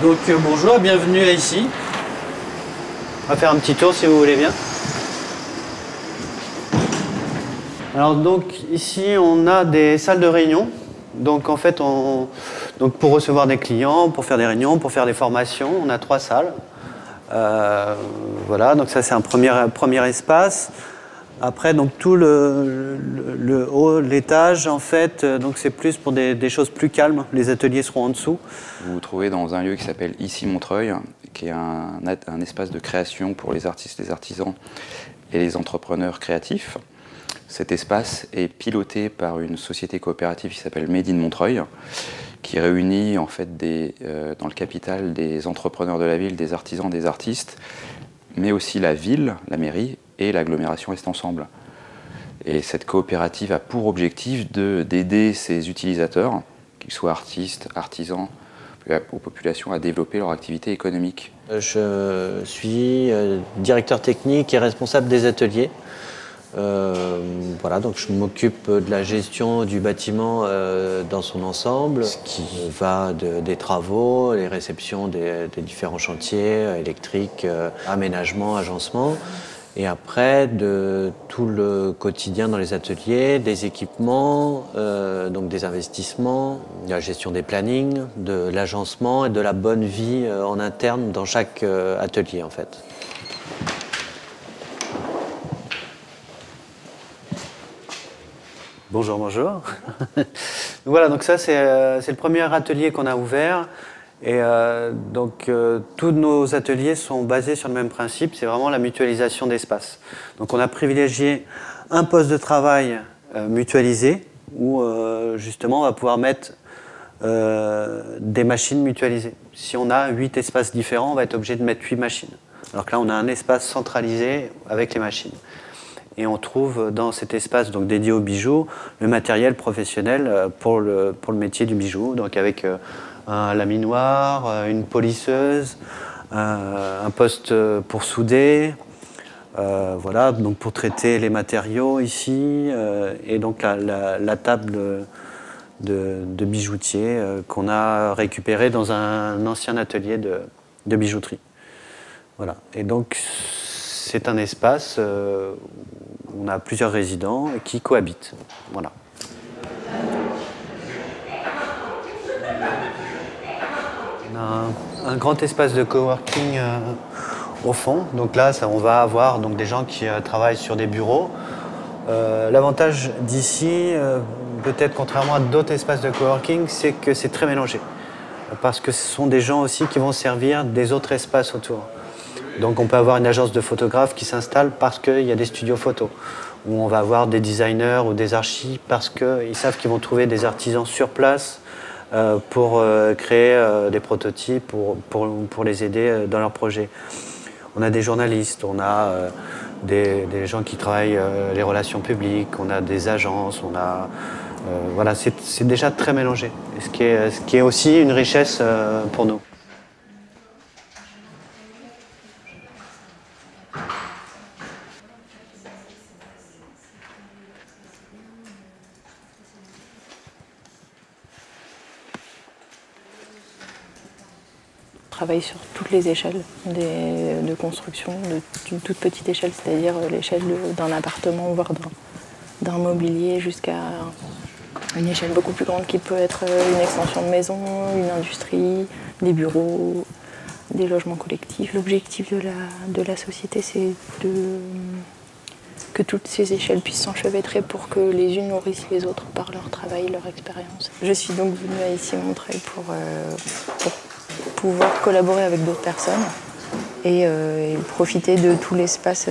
Donc bonjour, bienvenue ici. On va faire un petit tour si vous voulez bien. Alors donc ici on a des salles de réunion. Donc en fait donc pour recevoir des clients, pour faire des réunions, pour faire des formations, on a 3 salles. Voilà, donc ça c'est un premier espace. Après donc tout le haut, l'étage en fait, donc c'est plus pour des choses plus calmes. Les ateliers seront en dessous. Vous vous trouvez dans un lieu qui s'appelle Ici Montreuil, qui est un espace de création pour les artistes, les artisans et les entrepreneurs créatifs. Cet espace est piloté par une société coopérative qui s'appelle Made in Montreuil, qui réunit en fait dans le capital des entrepreneurs de la ville, des artisans, des artistes, mais aussi la ville, la mairie et l'agglomération Est Ensemble. Et cette coopérative a pour objectif d'aider ses utilisateurs, qu'ils soient artistes, artisans, aux populations à développer leur activité économique. Je suis directeur technique et responsable des ateliers. Voilà, donc je m'occupe de la gestion du bâtiment dans son ensemble, ce qui va des travaux, les réceptions des différents chantiers électriques, aménagement, agencement, et après de tout le quotidien dans les ateliers, des équipements, donc des investissements, de la gestion des plannings, de l'agencement et de la bonne vie en interne dans chaque atelier en fait. Bonjour, bonjour. Voilà, donc ça c'est le premier atelier qu'on a ouvert. Et tous nos ateliers sont basés sur le même principe, c'est vraiment la mutualisation d'espace. Donc on a privilégié un poste de travail mutualisé, où justement on va pouvoir mettre des machines mutualisées. Si on a 8 espaces différents, on va être obligé de mettre 8 machines. Alors que là on a un espace centralisé avec les machines. Et on trouve dans cet espace donc, dédié aux bijoux le matériel professionnel pour le métier du bijou, donc avec un laminoir, une polisseuse, un poste pour souder, voilà, donc pour traiter les matériaux ici, et donc la table de bijoutier qu'on a récupérée dans un ancien atelier de bijouterie. Voilà. Et donc c'est un espace où on a plusieurs résidents qui cohabitent. Voilà. On a un grand espace de coworking au fond. Donc là, on va avoir donc, des gens qui travaillent sur des bureaux. L'avantage d'ici, peut-être contrairement à d'autres espaces de coworking, c'est que c'est très mélangé. Parce que ce sont des gens aussi qui vont servir des autres espaces autour. Donc on peut avoir une agence de photographes qui s'installe parce qu'il y a des studios photos. Ou on va avoir des designers ou des archis parce qu'ils savent qu'ils vont trouver des artisans sur place pour créer des prototypes, pour les aider dans leurs projets. On a des journalistes, on a des gens qui travaillent les relations publiques, on a des agences, on a... voilà, c'est déjà très mélangé. Ce qui est aussi une richesse pour nous. On travaille sur toutes les échelles de construction, d'une toute petite échelle, c'est-à-dire l'échelle d'un appartement, voire d'un mobilier, jusqu'à une échelle beaucoup plus grande qui peut être une extension de maison, une industrie, des bureaux, des logements collectifs. L'objectif de la société, c'est que toutes ces échelles puissent s'enchevêtrer pour que les unes nourrissent les autres par leur travail, leur expérience. Je suis donc venue à Ici Montreuil pour pouvoir collaborer avec d'autres personnes et profiter de tout l'espace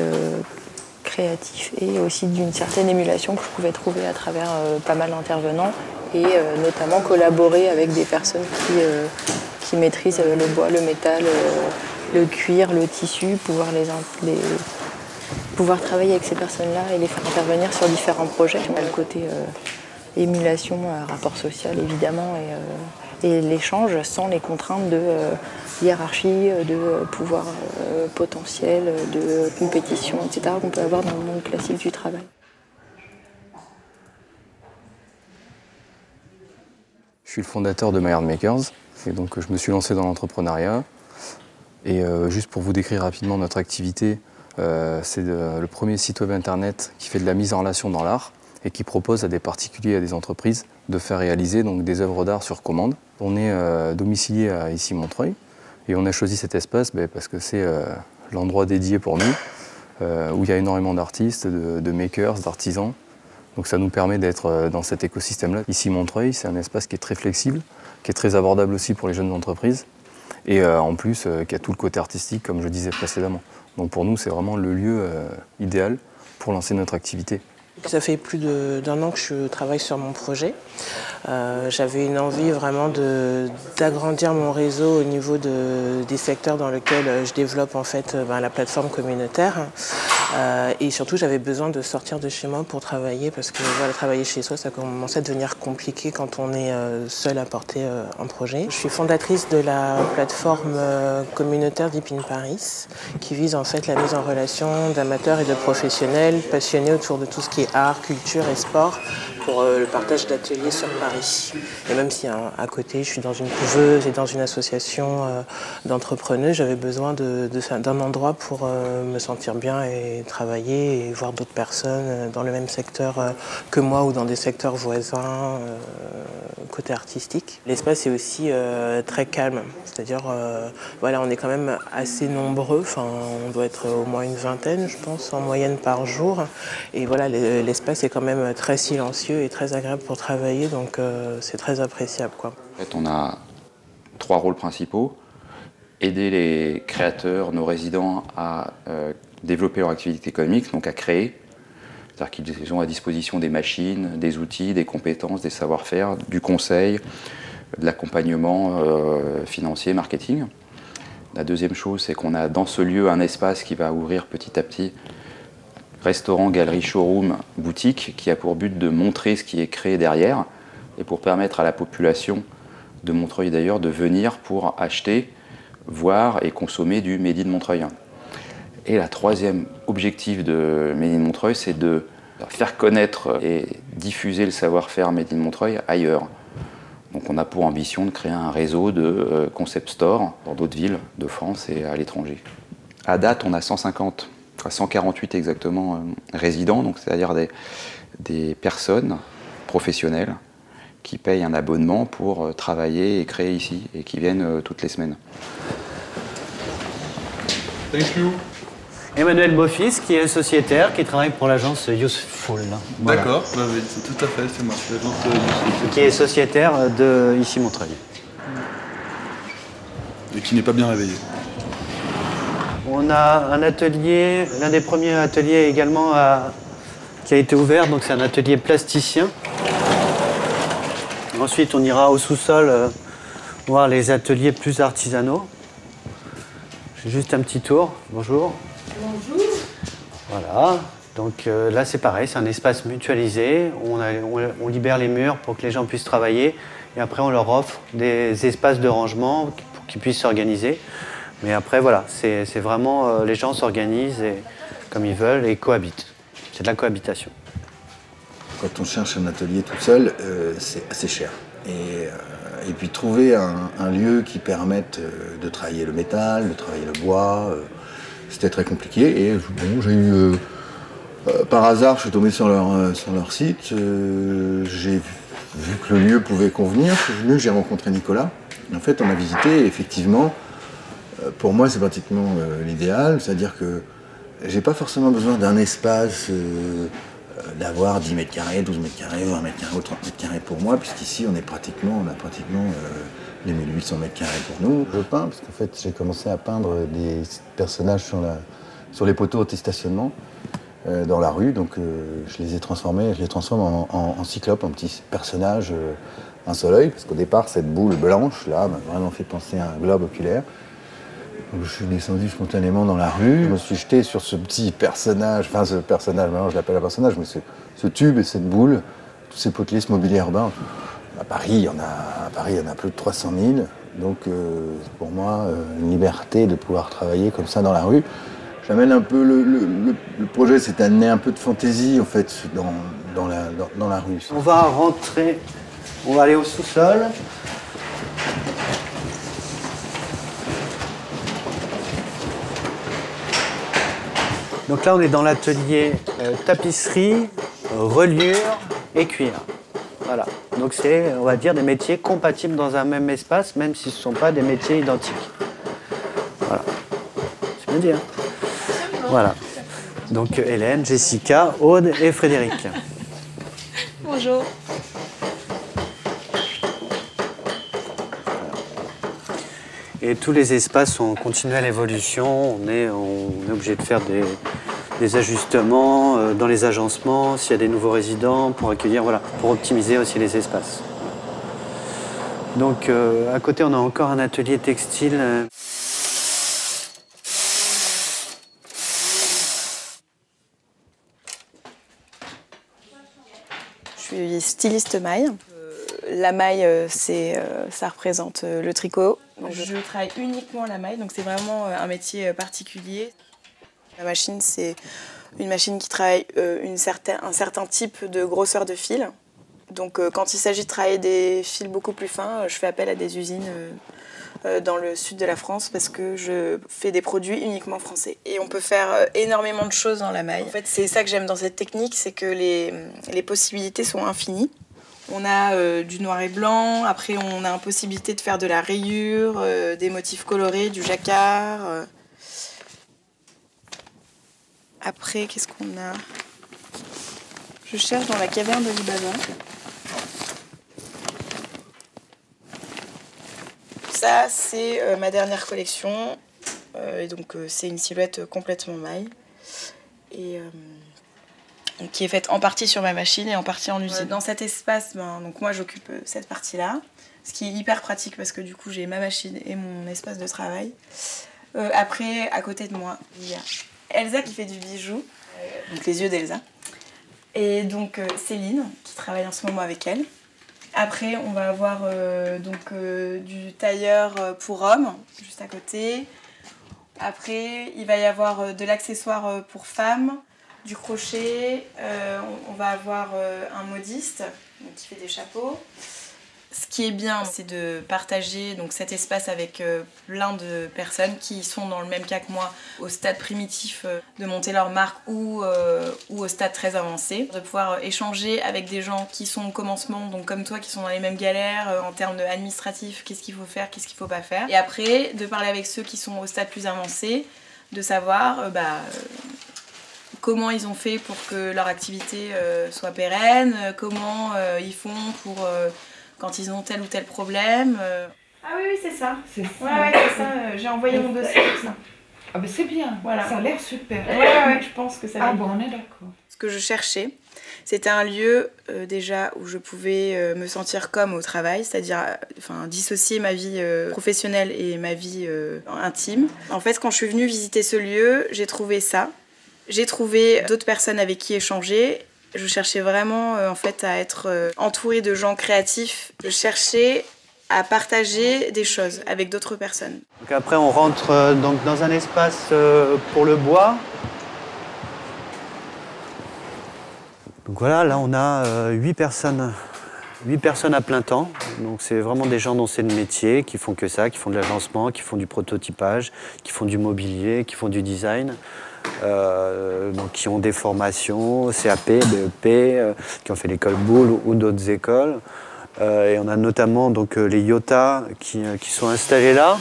créatif et aussi d'une certaine émulation que je pouvais trouver à travers pas mal d'intervenants et notamment collaborer avec des personnes qui maîtrisent le bois, le métal, le cuir, le tissu, pouvoir travailler avec ces personnes-là et les faire intervenir sur différents projets. Le côté émulation, rapport social évidemment et l'échange sans les contraintes de hiérarchie, de pouvoir potentiel, de compétition, etc. qu'on peut avoir dans le monde classique du travail. Je suis le fondateur de My Art Makers et donc je me suis lancé dans l'entrepreneuriat. Et juste pour vous décrire rapidement notre activité, c'est le premier site web internet qui fait de la mise en relation dans l'art et qui propose à des particuliers et à des entreprises de faire réaliser donc, des œuvres d'art sur commande. On est domicilié à Issy-Montreuil et on a choisi cet espace parce que c'est l'endroit dédié pour nous, où il y a énormément d'artistes, de makers, d'artisans. Donc ça nous permet d'être dans cet écosystème-là. Issy-Montreuil, c'est un espace qui est très flexible, qui est très abordable aussi pour les jeunes entreprises et en plus qui a tout le côté artistique comme je disais précédemment. Donc pour nous, c'est vraiment le lieu idéal pour lancer notre activité. Ça fait plus d'un an que je travaille sur mon projet. J'avais une envie vraiment d'agrandir mon réseau au niveau des secteurs dans lesquels je développe en fait la plateforme communautaire. Et surtout, j'avais besoin de sortir de chez moi pour travailler parce que voilà, travailler chez soi, ça commençait à devenir compliqué quand on est seul à porter un projet. Je suis fondatrice de la plateforme communautaire Deep in Paris qui vise en fait la mise en relation d'amateurs et de professionnels passionnés autour de tout ce qui est art, culture et sport pour le partage d'ateliers sur Paris. Et même si à côté, je suis dans une couveuse et dans une association d'entrepreneurs, j'avais besoin d'un endroit pour me sentir bien et travailler et voir d'autres personnes dans le même secteur que moi ou dans des secteurs voisins côté artistique. L'espace est aussi très calme, c'est-à-dire voilà, on est quand même assez nombreux, enfin, on doit être au moins une vingtaine, je pense, en moyenne par jour. Et voilà, l'espace est quand même très silencieux et très agréable pour travailler, donc c'est très appréciable, quoi. En fait, on a 3 rôles principaux. Aider les créateurs, nos résidents à développer leur activité économique, donc à créer. C'est-à-dire qu'ils ont à disposition des machines, des outils, des compétences, des savoir-faire, du conseil, de l'accompagnement financier, marketing. La deuxième chose, c'est qu'on a dans ce lieu un espace qui va ouvrir petit à petit, restaurant, galerie, showroom, boutique, qui a pour but de montrer ce qui est créé derrière et pour permettre à la population de Montreuil d'ailleurs de venir pour acheter, voir et consommer du Made in Montreuil. Et la troisième objectif de Made in Montreuil, c'est de faire connaître et diffuser le savoir-faire Made in Montreuil ailleurs. Donc on a pour ambition de créer un réseau de concept stores dans d'autres villes de France et à l'étranger. À date, on a 148 exactement résidents, donc c'est-à-dire des personnes professionnelles qui payent un abonnement pour travailler et créer ici et qui viennent toutes les semaines. Thank you. Emmanuel Beaufils, qui est sociétaire, qui travaille pour l'agence Useful. Voilà. D'accord, bah oui, tout à fait, c'est moi. Qui est sociétaire de Issy-Montreuil. Et qui n'est pas bien réveillé. On a un atelier, l'un des premiers ateliers également qui a été ouvert, donc c'est un atelier plasticien. Ensuite, on ira au sous-sol voir les ateliers plus artisanaux. J'ai juste un petit tour. Bonjour. Bonjour. Voilà. Donc là, c'est pareil, c'est un espace mutualisé. On libère les murs pour que les gens puissent travailler. Et après, on leur offre des espaces de rangement pour qu'ils puissent s'organiser. Mais après, voilà, c'est vraiment les gens s'organisent comme ils veulent et cohabitent. C'est de la cohabitation. Quand on cherche un atelier tout seul, c'est assez cher. Et puis trouver un lieu qui permette de travailler le métal, de travailler le bois, c'était très compliqué. Et bon, j'ai eu, par hasard, je suis tombé sur leur site. J'ai vu que le lieu pouvait convenir. Je suis venu, j'ai rencontré Nicolas. En fait, on a visité et effectivement, pour moi, c'est pratiquement l'idéal. C'est-à-dire que j'ai pas forcément besoin d'un espace d'avoir 10 mètres carrés, 12 mètres carrés, 20 mètres carrés ou 30 mètres carrés pour moi, puisqu'ici on a pratiquement les 1800 mètres carrés pour nous. Je peins, parce qu'en fait j'ai commencé à peindre des personnages sur les poteaux anti-stationnement dans la rue, donc je les transforme en cyclope, en petits personnages, un seul œil, parce qu'au départ cette boule blanche là m'a vraiment fait penser à un globe oculaire. Donc je suis descendu spontanément dans la rue, je me suis jeté sur ce petit personnage, enfin ce personnage, maintenant je l'appelle un personnage, mais ce tube et cette boule, tous ces potelets, ce mobilier urbain. À Paris, il y en a plus de 300 000, donc pour moi, une liberté de pouvoir travailler comme ça dans la rue. J'amène un peu, le projet s'est amené un peu de fantaisie en fait dans la rue. On va rentrer On va aller au sous-sol. Donc là, on est dans l'atelier tapisserie, reliure et cuir. Voilà. Donc c'est, on va dire, des métiers compatibles dans un même espace, même si ce ne sont pas des métiers identiques. Voilà. C'est bien dit, hein? Voilà. Donc Hélène, Jessica, Aude et Frédéric. Bonjour. Et tous les espaces sont en continuelle évolution. On est obligé de faire des ajustements dans les agencements, s'il y a des nouveaux résidents, pour accueillir, voilà, pour optimiser aussi les espaces. Donc à côté, on a encore un atelier textile. Je suis styliste maille. La maille, ça représente le tricot. Donc, je travaille uniquement la maille, donc c'est vraiment un métier particulier. La machine, c'est une machine qui travaille un certain type de grosseur de fil. Donc quand il s'agit de travailler des fils beaucoup plus fins, je fais appel à des usines dans le sud de la France parce que je fais des produits uniquement français. Et on peut faire énormément de choses dans la maille. En fait, c'est ça que j'aime dans cette technique, c'est que les possibilités sont infinies. On a du noir et blanc, après on a la possibilité de faire de la rayure, des motifs colorés, du jacquard. Après, qu'est-ce qu'on a? Je cherche dans la caverne de Libaba. Ça, c'est ma dernière collection. Et donc, c'est une silhouette complètement maille. Et qui est faite en partie sur ma machine et en partie en usine. Dans cet espace, donc moi, j'occupe cette partie-là. Ce qui est hyper pratique parce que du coup, j'ai ma machine et mon espace de travail. Après, à côté de moi, il y a Elsa qui fait du bijou, donc les yeux d'Elsa. Et donc Céline qui travaille en ce moment avec elle. Après, on va avoir du tailleur pour hommes, juste à côté. Après, il va y avoir de l'accessoire pour femmes, du crochet. On va avoir un modiste donc, qui fait des chapeaux. Ce qui est bien, c'est de partager donc, cet espace avec plein de personnes qui sont dans le même cas que moi, au stade primitif de monter leur marque ou au stade très avancé. De pouvoir échanger avec des gens qui sont au commencement, donc comme toi, qui sont dans les mêmes galères en termes administratifs, qu'est-ce qu'il faut faire, qu'est-ce qu'il ne faut pas faire. Et après, de parler avec ceux qui sont au stade plus avancé, de savoir comment ils ont fait pour que leur activité soit pérenne, comment ils font pour... quand ils ont tel ou tel problème. Ah oui, c'est ça. C'est ça. J'ai envoyé mon dossier pour ça. Ah ben c'est bien, voilà. Ça a l'air super. Ouais, je pense que ça va. Ah bon, on est d'accord. Ce que je cherchais, c'était un lieu déjà où je pouvais me sentir comme au travail, c'est-à-dire dissocier ma vie professionnelle et ma vie intime. En fait, quand je suis venue visiter ce lieu, j'ai trouvé ça. J'ai trouvé d'autres personnes avec qui échanger. Je cherchais vraiment en fait à être entourée de gens créatifs. Je cherchais à partager des choses avec d'autres personnes. Donc après, on rentre donc dans un espace pour le bois. Donc voilà, là on a 8 personnes à plein temps. Donc c'est vraiment des gens dont c'est le métier, qui font que ça, qui font de l'agencement, qui font du prototypage, qui font du mobilier, qui font du design. Donc qui ont des formations, CAP, BEP, qui ont fait l'école Boulle ou d'autres écoles. Et on a notamment donc, les Yota qui sont installés là.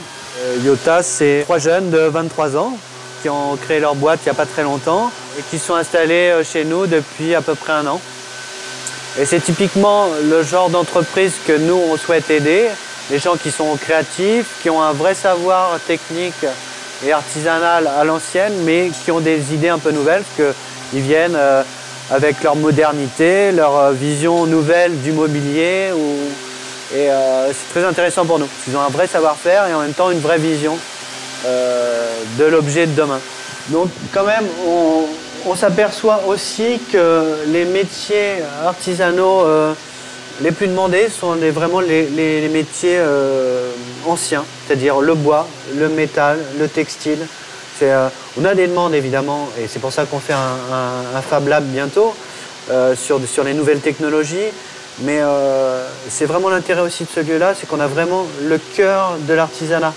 Yota, c'est 3 jeunes de 23 ans qui ont créé leur boîte il n'y a pas très longtemps et qui sont installés chez nous depuis à peu près 1 an. Et c'est typiquement le genre d'entreprise que nous, on souhaite aider. Les gens qui sont créatifs, qui ont un vrai savoir technique et artisanal à l'ancienne, mais qui ont des idées un peu nouvelles, parce qu'ils viennent avec leur modernité, leur vision nouvelle du mobilier. Et c'est très intéressant pour nous. Ils ont un vrai savoir-faire et en même temps une vraie vision de l'objet de demain. Donc quand même, on s'aperçoit aussi que les métiers artisanaux les plus demandés sont vraiment les métiers anciens, c'est-à-dire le bois, le métal, le textile. On a des demandes évidemment, et c'est pour ça qu'on fait un Fab Lab bientôt sur les nouvelles technologies, Mais c'est vraiment l'intérêt aussi de ce lieu-là, c'est qu'on a vraiment le cœur de l'artisanat,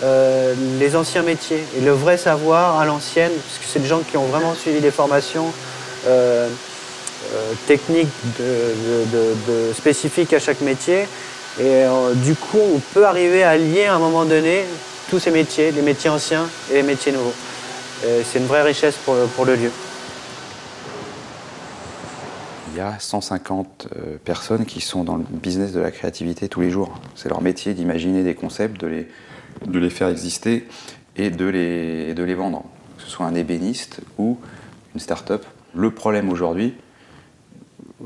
les anciens métiers et le vrai savoir à l'ancienne, parce que c'est des gens qui ont vraiment suivi des formations techniques spécifiques à chaque métier. Et du coup, on peut arriver à lier à un moment donné tous ces métiers, les métiers anciens et les métiers nouveaux. C'est une vraie richesse pour le lieu. Il y a 150 personnes qui sont dans le business de la créativité tous les jours. C'est leur métier d'imaginer des concepts, de les faire exister et de les vendre. Que ce soit un ébéniste ou une start-up. Le problème aujourd'hui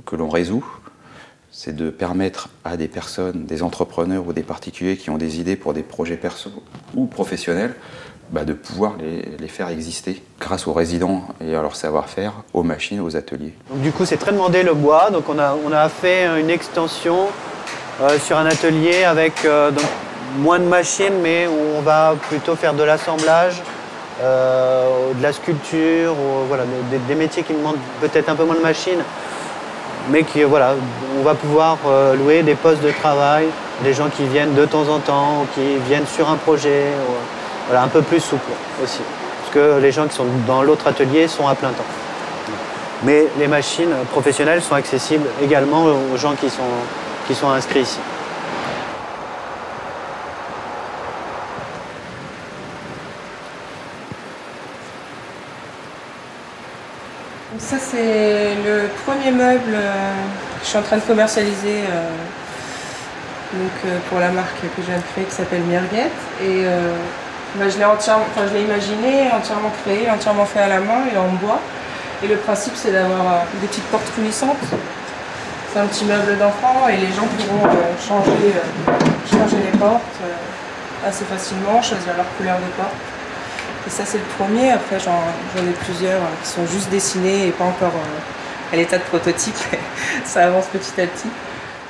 que l'on résout, c'est de permettre à des personnes, des entrepreneurs ou des particuliers qui ont des idées pour des projets perso ou professionnels, de pouvoir les faire exister grâce aux résidents et à leur savoir-faire, aux machines, aux ateliers. Donc, du coup, c'est très demandé le bois. Donc, on a fait une extension sur un atelier avec donc, moins de machines, mais où on va plutôt faire de l'assemblage, de la sculpture, voilà, des métiers qui demandent peut-être un peu moins de machines, mais qui, voilà, on va pouvoir louer des postes de travail, des gens qui viennent de temps en temps, qui viennent sur un projet. Voilà, un peu plus souple aussi, parce que les gens qui sont dans l'autre atelier sont à plein temps. Mais les machines professionnelles sont accessibles également aux gens qui sont inscrits ici. Ça, c'est le premier meuble que je suis en train de commercialiser pour la marque que je viens de créer qui s'appelle Mirguette. Et je l'ai imaginé, entièrement créé, entièrement fait à la main et en bois. Et le principe, c'est d'avoir des petites portes coulissantes. C'est un petit meuble d'enfant et les gens pourront changer les portes assez facilement, choisir leur couleur de porte. Et ça, c'est le premier. Après, j'en ai plusieurs qui sont juste dessinés et pas encore à l'état de prototype. Ça avance petit à petit.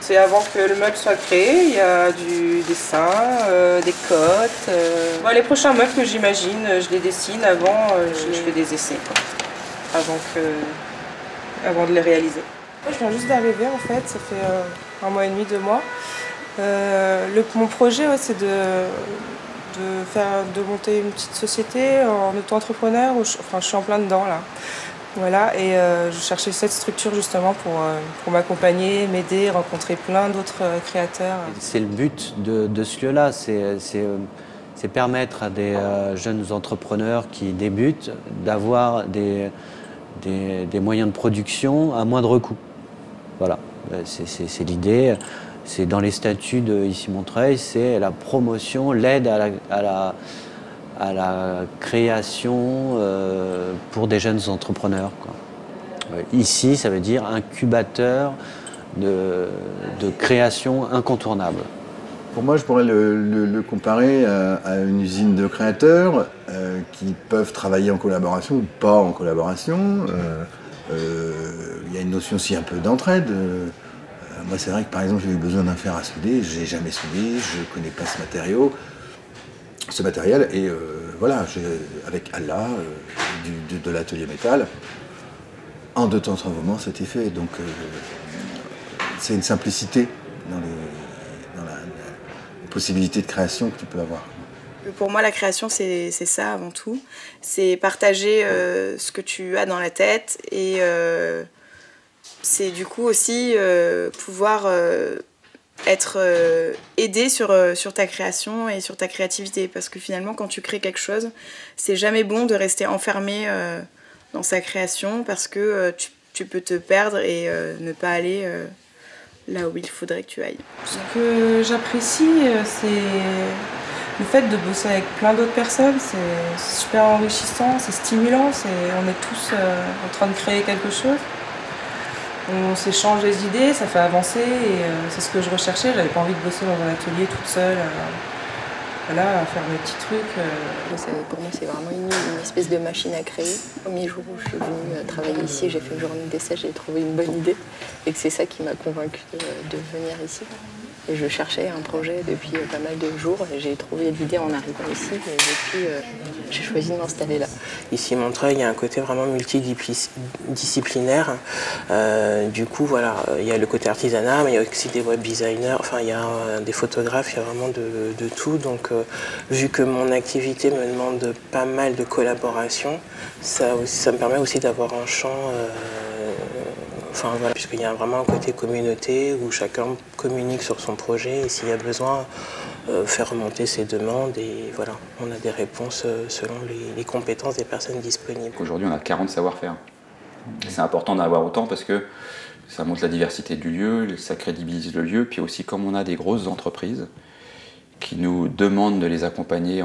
C'est avant que le meuble soit créé, il y a du dessin, des cotes. Les prochains meubles que j'imagine, je les dessine avant, je fais des essais avant de les réaliser. Je viens juste d'arriver en fait, ça fait 1 mois et demi, 2 mois. Mon projet, c'est de monter une petite société en auto-entrepreneur. Je suis en plein dedans là. Voilà, et je cherchais cette structure justement pour m'accompagner, m'aider, rencontrer plein d'autres créateurs. C'est le but de ce lieu-là, c'est permettre à des jeunes entrepreneurs qui débutent d'avoir des moyens de production à moindre coût. Voilà, c'est l'idée. C'est dans les statuts de Ici Montreuil, c'est la promotion, l'aide à la création pour des jeunes entrepreneurs, quoi. Ici, ça veut dire incubateur de création incontournable. Pour moi, je pourrais le comparer à une usine de créateurs qui peuvent travailler en collaboration ou pas en collaboration. Il y a une notion aussi un peu d'entraide. Moi, c'est vrai que par exemple, j'ai eu besoin d'un fer à souder, j'ai jamais soudé, je ne connais pas ce matériel, et voilà, avec Allah, de l'atelier métal, en 2 temps 3 moments, c'était fait. Donc, c'est une simplicité dans la possibilité de création que tu peux avoir. Pour moi, la création, c'est ça avant tout. C'est partager ce que tu as dans la tête et c'est du coup aussi pouvoir être aidé sur ta création et sur ta créativité. Parce que finalement, quand tu crées quelque chose, c'est jamais bon de rester enfermé dans sa création parce que tu peux te perdre et ne pas aller là où il faudrait que tu ailles. Ce que j'apprécie, c'est le fait de bosser avec plein d'autres personnes. C'est super enrichissant, c'est stimulant, on est tous en train de créer quelque chose. On s'échange des idées, ça fait avancer et c'est ce que je recherchais. J'avais pas envie de bosser dans un atelier toute seule, voilà, à faire mes petits trucs. Pour moi, c'est vraiment une espèce de machine à créer. Le premier jour où je suis venue travailler ici, j'ai fait une journée d'essai, j'ai trouvé une bonne idée et que c'est ça qui m'a convaincue de venir ici. Et je cherchais un projet depuis pas mal de jours et j'ai trouvé l'idée en arrivant ici et depuis j'ai choisi de m'installer là. Ici Montreuil, il y a un côté vraiment multidisciplinaire. Du coup, voilà, il y a le côté artisanat, mais il y a aussi des web designers, enfin il y a des photographes, il y a vraiment de tout. Donc vu que mon activité me demande pas mal de collaboration, ça me permet aussi d'avoir un champ, enfin voilà, puisqu'il y a vraiment un côté communauté où chacun communique sur son projet et s'il y a besoin, faire remonter ses demandes et voilà, on a des réponses selon les compétences des personnes disponibles. Aujourd'hui, on a 40 savoir-faire. C'est important d'en avoir autant parce que ça montre la diversité du lieu, ça crédibilise le lieu, puis aussi comme on a des grosses entreprises qui nous demandent de les accompagner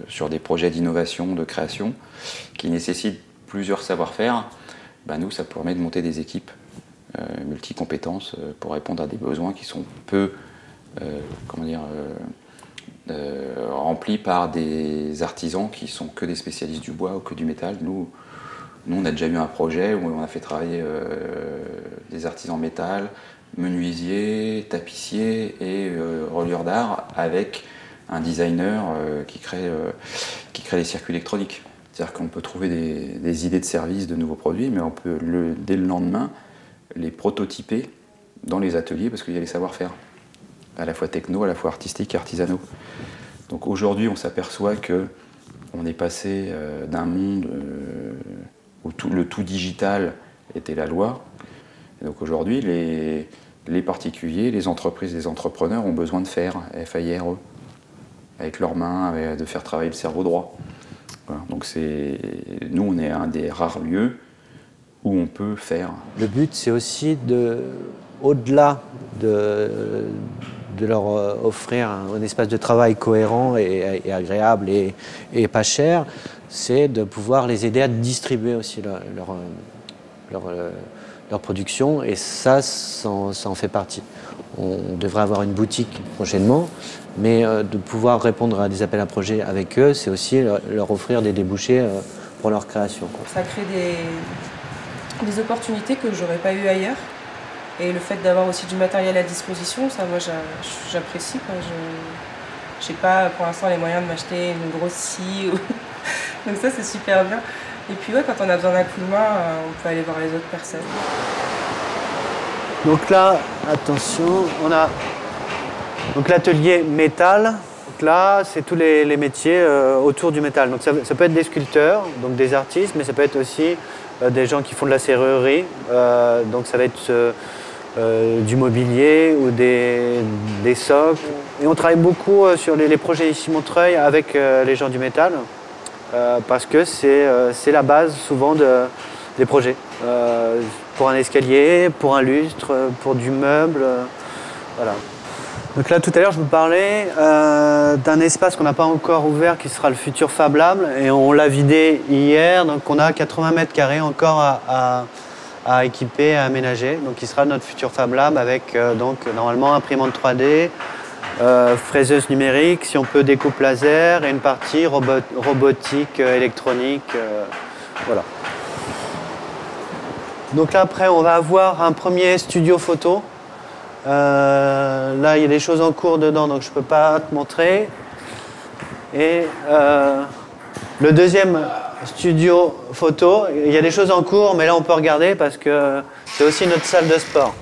sur des projets d'innovation, de création, qui nécessitent plusieurs savoir-faire, ben nous, ça permet de monter des équipes multi-compétences pour répondre à des besoins qui sont peu remplis par des artisans qui sont que des spécialistes du bois ou que du métal. Nous, on a déjà eu un projet où on a fait travailler des artisans métal, menuisiers, tapissiers et relieurs d'art avec un designer qui crée des circuits électroniques. C'est-à-dire qu'on peut trouver des idées de services, de nouveaux produits, mais on peut, dès le lendemain, les prototyper dans les ateliers parce qu'il y a les savoir-faire, à la fois techno, à la fois artistiques et artisanaux. Donc aujourd'hui, on s'aperçoit qu'on est passé d'un monde où le tout digital était la loi. Et donc aujourd'hui, les particuliers, les entreprises, les entrepreneurs ont besoin de faire, F-A-I-R-E, avec leurs mains, de faire travailler le cerveau droit. Voilà. Donc nous, on est un des rares lieux où on peut faire. Le but, c'est aussi au-delà de leur offrir un espace de travail cohérent et agréable et pas cher, c'est de pouvoir les aider à distribuer aussi leur production, et ça en fait partie. On devrait avoir une boutique prochainement, mais de pouvoir répondre à des appels à projets avec eux, c'est aussi leur offrir des débouchés pour leur création, quoi. Ça crée des opportunités que j'aurais pas eues ailleurs. Et le fait d'avoir aussi du matériel à disposition, ça, moi, j'apprécie. Je n'ai pas, pour l'instant, les moyens de m'acheter une grosse scie. Donc ça, c'est super bien. Et puis, ouais, quand on a besoin d'un coup de main, on peut aller voir les autres personnes. Donc là, attention, on a donc l'atelier métal. Donc là, c'est tous les métiers autour du métal. Donc ça peut être des sculpteurs, donc des artistes, mais ça peut être aussi des gens qui font de la serrurerie. Donc ça va être du mobilier ou des socles. Et on travaille beaucoup sur les projets ici Montreuil avec les gens du métal parce que c'est la base souvent des projets. Pour un escalier, pour un lustre, pour du meuble, voilà. Donc là, tout à l'heure, je vous parlais d'un espace qu'on n'a pas encore ouvert qui sera le futur Fab Lab, et on l'a vidé hier, donc on a 80 mètres carrés encore à équiper, à aménager. Donc il sera notre futur Fab Lab avec donc normalement imprimante 3D, fraiseuse numérique, si on peut découpe laser et une partie robotique, électronique, voilà. Donc là après on va avoir un premier studio photo. Là il y a des choses en cours dedans donc je ne peux pas te montrer. Et le deuxième studio photo, il y a des choses en cours mais là on peut regarder parce que c'est aussi notre salle de sport.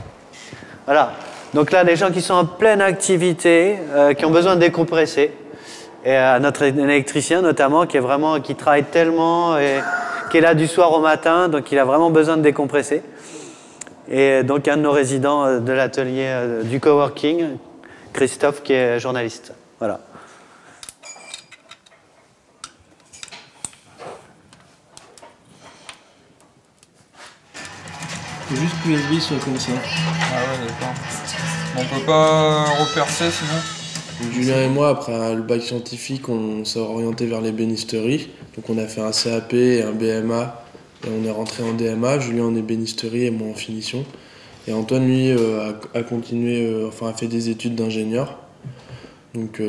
Voilà. Donc là des gens qui sont en pleine activité, qui ont besoin de décompresser. Et notre électricien notamment qui travaille tellement et qui est là du soir au matin, donc il a vraiment besoin de décompresser. Et donc un de nos résidents de l'atelier du coworking, Christophe, qui est journaliste. Voilà. Faut juste que l'USB soit comme ça. Ah ouais, d'accord. On peut pas repercer sinon? Julien et moi, après le bac scientifique, on s'est orienté vers l'ébénisterie. Donc on a fait un CAP et un BMA et on est rentré en DMA. Julien en ébénisterie et moi en finition. Et Antoine, lui, a continué, a fait des études d'ingénieur. Donc,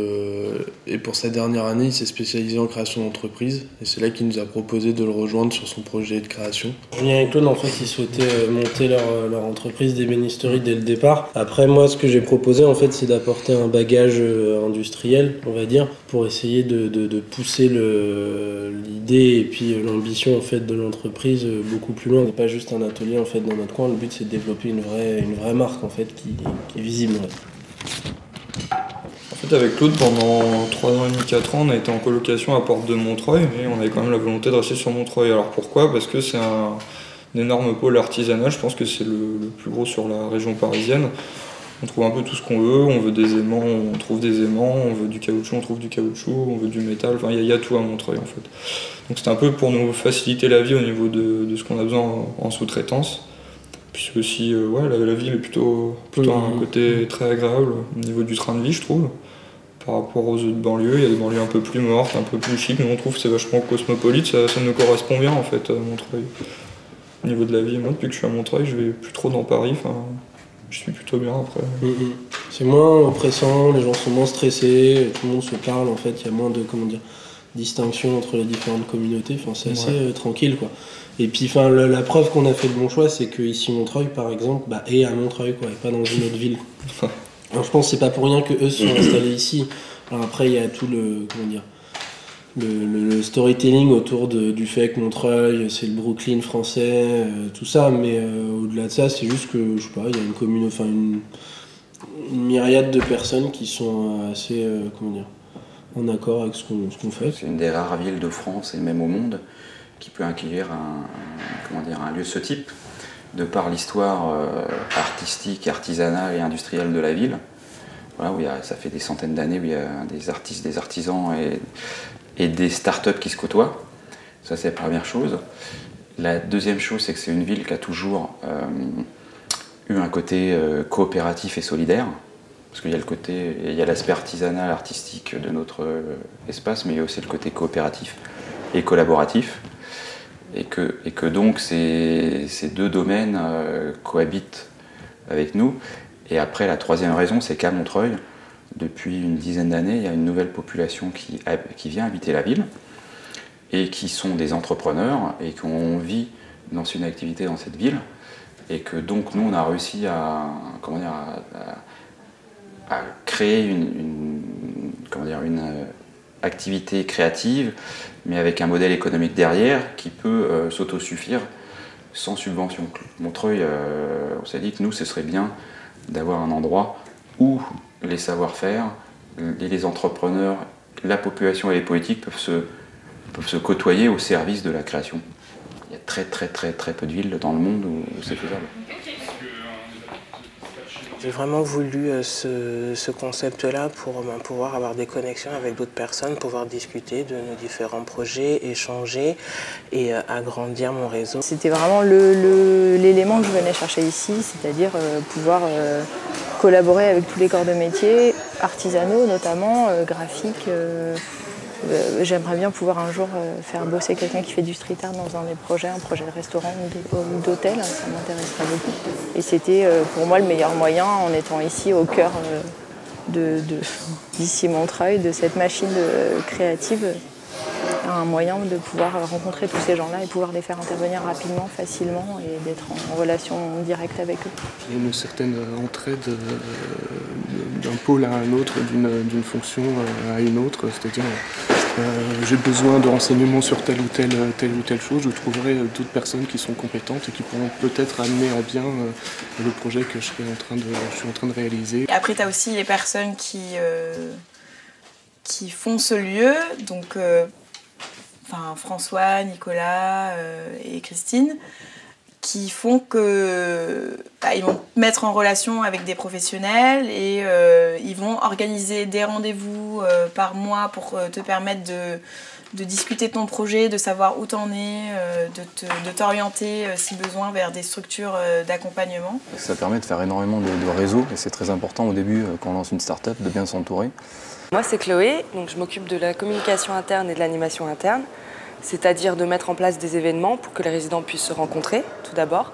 et pour sa dernière année, il s'est spécialisé en création d'entreprise. Et c'est là qu'il nous a proposé de le rejoindre sur son projet de création. Julien et Claude, en fait, ils souhaitaient monter leur entreprise d'ébénisterie dès le départ. Après, moi, ce que j'ai proposé, en fait, c'est d'apporter un bagage industriel, on va dire, pour essayer de pousser l'idée et puis l'ambition en fait, de l'entreprise beaucoup plus loin. On n'est pas juste un atelier en fait, dans notre coin. Le but, c'est de développer une vraie marque en fait, qui est visible. Ouais. En fait, avec Claude, pendant 3 ans et demi, 4 ans, on a été en colocation à Porte de Montreuil, mais on avait quand même la volonté de rester sur Montreuil. Alors pourquoi? Parce que c'est un énorme pôle artisanal, je pense que c'est le plus gros sur la région parisienne. On trouve un peu tout ce qu'on veut, on veut des aimants, on trouve des aimants, on veut du caoutchouc, on trouve du caoutchouc, on veut du métal, enfin il y a tout à Montreuil en fait. Donc c'était un peu pour nous faciliter la vie au niveau de ce qu'on a besoin en sous-traitance. Puis aussi, ouais, la ville est plutôt un côté très agréable au niveau du train de vie je trouve. Par rapport aux autres banlieues, il y a des banlieues un peu plus mortes, un peu plus chic, mais on trouve que c'est vachement cosmopolite, ça nous correspond bien en fait, Montreuil. Au niveau de la vie, moi depuis que je suis à Montreuil, je vais plus trop dans Paris, enfin, je suis plutôt bien après. C'est moins oppressant, les gens sont moins stressés, tout le monde se parle en fait, il y a moins de distinction entre les différentes communautés, enfin, c'est assez tranquille quoi. Et puis enfin, la preuve qu'on a fait le bon choix, c'est que ici Montreuil par exemple est à Montreuil quoi, et pas dans une autre ville. Alors je pense que c'est pas pour rien que eux se sont installés ici. Alors après il y a tout le storytelling autour du fait que Montreuil c'est le Brooklyn français, tout ça, mais au-delà de ça c'est juste que je sais pas, il y a une commune, enfin une myriade de personnes qui sont assez en accord avec ce qu'on fait. C'est une des rares villes de France et même au monde qui peut accueillir un lieu de ce type. De par l'histoire artistique, artisanale et industrielle de la ville, voilà, où ça fait des centaines d'années où il y a des artistes, des artisans et des startups qui se côtoient. Ça, c'est la première chose. La deuxième chose, c'est que c'est une ville qui a toujours eu un côté coopératif et solidaire, parce qu'il y a il y a l'aspect artisanal, artistique de notre espace, mais il y a aussi le côté coopératif et collaboratif. Et que donc ces deux domaines cohabitent avec nous. Et après, la troisième raison, c'est qu'à Montreuil, depuis une dizaine d'années, il y a une nouvelle population qui vient habiter la ville et qui sont des entrepreneurs et qui ont envie dans une activité dans cette ville. Et que donc nous, on a réussi à créer une activité créative, mais avec un modèle économique derrière qui peut s'autosuffire sans subvention. Montreuil, on s'est dit que nous, ce serait bien d'avoir un endroit où les savoir-faire, les entrepreneurs, la population et les politiques peuvent se côtoyer au service de la création. Il y a très peu de villes dans le monde où c'est faisable. J'ai vraiment voulu ce concept-là pour pouvoir avoir des connexions avec d'autres personnes, pouvoir discuter de nos différents projets, échanger et agrandir mon réseau. C'était vraiment l'élément que je venais chercher ici, c'est-à-dire pouvoir collaborer avec tous les corps de métier, artisanaux notamment, graphiques. J'aimerais bien pouvoir un jour faire bosser quelqu'un qui fait du street art dans un projet de restaurant ou d'hôtel, ça m'intéresserait beaucoup. Et c'était pour moi le meilleur moyen, en étant ici au cœur d'ici Montreuil, de cette machine créative, un moyen de pouvoir rencontrer tous ces gens-là et pouvoir les faire intervenir rapidement, facilement et d'être en relation directe avec eux. Il y a une certaine entraide d'un pôle à un autre, d'une fonction à une autre, c'est-à-dire j'ai besoin de renseignements sur telle ou telle chose, je trouverai d'autres personnes qui sont compétentes et qui pourront peut-être amener à bien le projet que je suis en train de réaliser. Et après, tu as aussi les personnes qui font ce lieu, donc François, Nicolas et Christine, qui font que ils vont te mettre en relation avec des professionnels et ils vont organiser des rendez-vous par mois pour te permettre de discuter de ton projet, de savoir où t'en es, de t'orienter si besoin vers des structures d'accompagnement. Ça permet de faire énormément de réseaux et c'est très important au début quand on lance une start-up de bien s'entourer. Moi c'est Chloé, donc je m'occupe de la communication interne et de l'animation interne, c'est-à-dire de mettre en place des événements pour que les résidents puissent se rencontrer tout d'abord,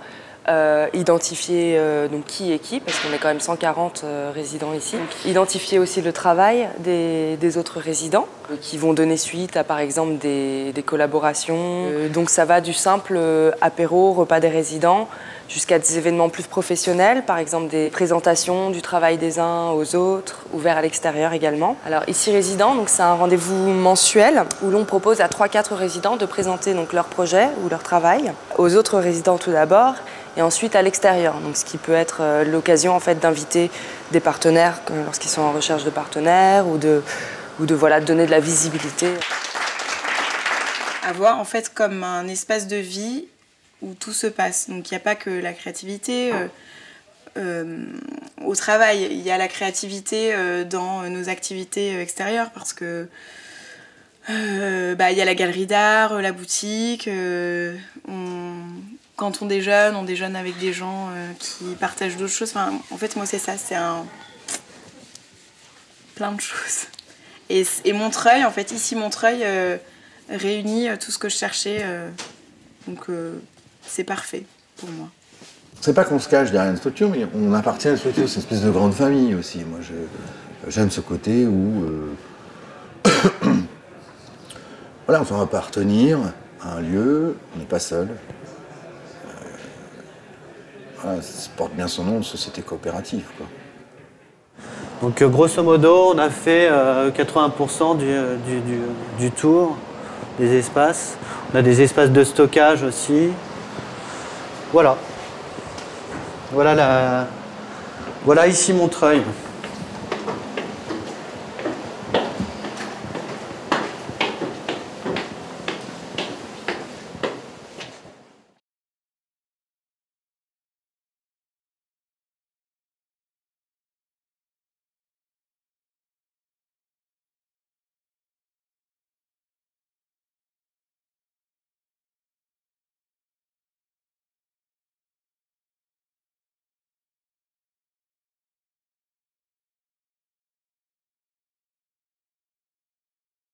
identifier donc qui est qui, parce qu'on est quand même 140 résidents ici. Donc, identifier aussi le travail des autres résidents qui vont donner suite à par exemple des collaborations. Donc ça va du simple apéro, repas des résidents, jusqu'à des événements plus professionnels, par exemple des présentations du travail des uns aux autres, ouverts à l'extérieur également. Alors ici résident, donc c'est un rendez-vous mensuel où l'on propose à 3-4 résidents de présenter donc leur projet ou leur travail aux autres résidents tout d'abord, et ensuite à l'extérieur. Donc ce qui peut être l'occasion en fait d'inviter des partenaires lorsqu'ils sont en recherche de partenaires ou de voilà, donner de la visibilité. Avoir en fait comme un espace de vie où tout se passe. Donc il n'y a pas que la créativité au travail, il y a la créativité dans nos activités extérieures parce que il y a la galerie d'art, la boutique, quand on déjeune avec des gens qui partagent d'autres choses. Enfin, en fait, moi, c'est ça, c'est plein de choses. Et Montreuil, en fait, ici, Montreuil réunit tout ce que je cherchais. Donc, c'est parfait pour moi. C'est pas qu'on se cache derrière une structure, mais on appartient à une structure, c'est une espèce de grande famille aussi. Moi, j'aime ce côté où voilà, on va appartenir à un lieu, on n'est pas seul. Voilà, ça porte bien son nom de société coopérative, quoi. Donc grosso modo, on a fait 80% du tour des espaces. On a des espaces de stockage aussi. Voilà. Voilà ici Montreuil.